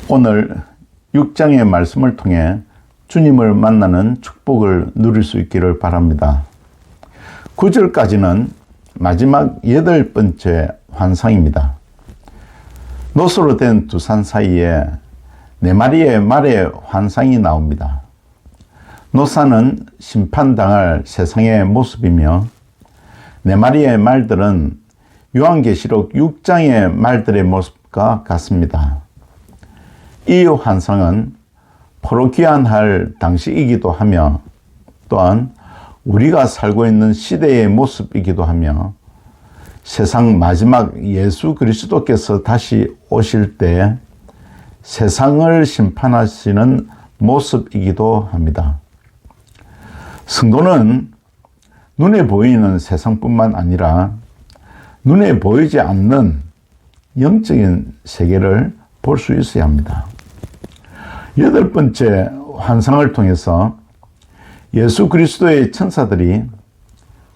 오늘 6장의 말씀을 통해 주님을 만나는 축복을 누릴 수 있기를 바랍니다. 9절까지는 마지막 8번째 환상입니다. 노소로 된 두 산 사이에 4마리의 말의 환상이 나옵니다. 노산은 심판당할 세상의 모습이며 4마리의 말들은 요한계시록 6장의 말들의 모습과 같습니다. 이 환상은 포로귀환할 당시이기도 하며 또한 우리가 살고 있는 시대의 모습이기도 하며 세상 마지막 예수 그리스도께서 다시 오실 때 세상을 심판하시는 모습이기도 합니다. 성도는 눈에 보이는 세상뿐만 아니라 눈에 보이지 않는 영적인 세계를 볼 수 있어야 합니다. 8번째 환상을 통해서 예수 그리스도의 천사들이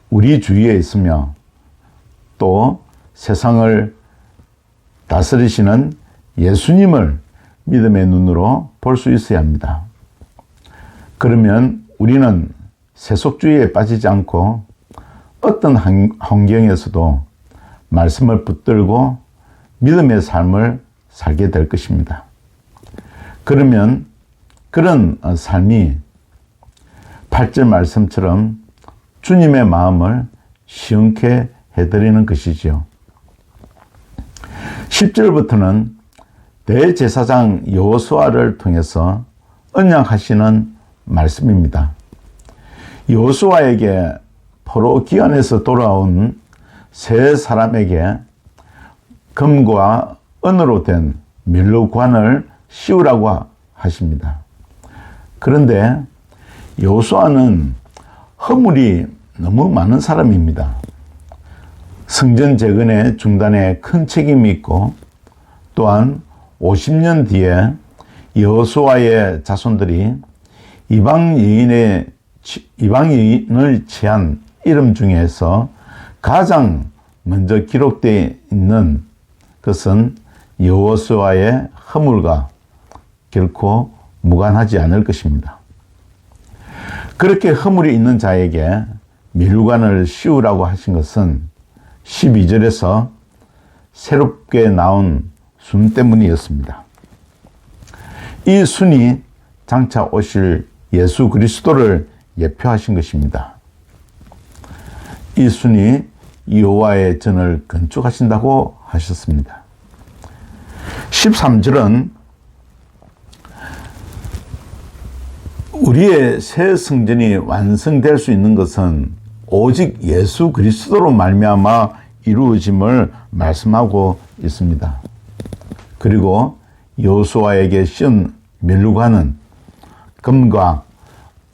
우리 주위에 있으며 또 세상을 다스리시는 예수님을 믿음의 눈으로 볼 수 있어야 합니다. 그러면 우리는 세속주의에 빠지지 않고 어떤 환경에서도 말씀을 붙들고 믿음의 삶을 살게 될 것입니다. 그러면 그런 삶이 8절 말씀처럼 주님의 마음을 시원케 해드리는 것이지요. 10절부터는 대제사장 여호수아를 통해서 언약하시는 말씀입니다. 여호수아에게 포로 귀환에서 돌아온 세 사람에게 금과 은으로 된 밀루관을 씌우라고 하십니다. 그런데 여호수아는 허물이 너무 많은 사람입니다. 성전 재건의 중단에 큰 책임이 있고 또한 50년 뒤에 여호수아의 자손들이 이방 여인을 취한 이름 중에서 가장 먼저 기록되어 있는 것은 여호수아의 허물과 결코 무관하지 않을 것입니다. 그렇게 허물이 있는 자에게 밀관을 씌우라고 하신 것은 12절에서 새롭게 나온 순 때문이었습니다. 이 순이 장차 오실 예수 그리스도를 예표하신 것입니다. 이 순이 여호와의 전을 건축하신다고 하셨습니다. 13절은 우리의 새 성전이 완성될 수 있는 것은 오직 예수 그리스도로 말미암아 이루어짐을 말씀하고 있습니다. 그리고 여호수아에게 씌운 밀루관은 금과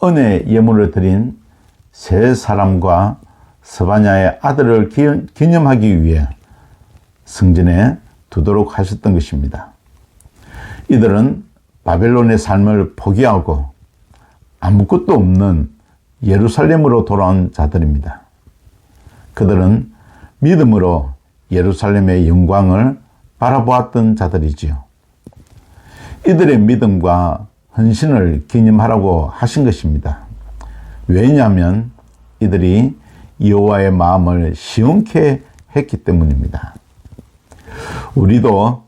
은의 예물을 드린 세 사람과 스바냐의 아들을 기념하기 위해 성전에 두도록 하셨던 것입니다. 이들은 바벨론의 삶을 포기하고 아무것도 없는 예루살렘으로 돌아온 자들입니다. 그들은 믿음으로 예루살렘의 영광을 바라보았던 자들이지요. 이들의 믿음과 헌신을 기념하라고 하신 것입니다. 왜냐하면 이들이 여호와의 마음을 시원케 했기 때문입니다. 우리도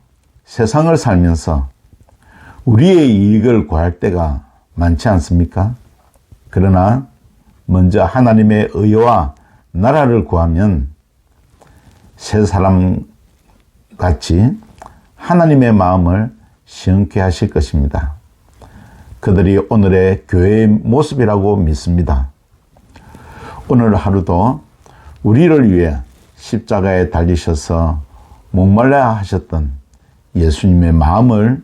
세상을 살면서 우리의 이익을 구할 때가 많지 않습니까? 그러나 먼저 하나님의 의와 나라를 구하면 세 사람 같이 하나님의 마음을 시원케 하실 것입니다. 그들이 오늘의 교회의 모습이라고 믿습니다. 오늘 하루도 우리를 위해 십자가에 달리셔서 목말라 하셨던 예수님의 마음을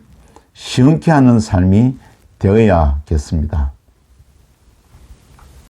시원케 하는 삶이 되어야겠습니다.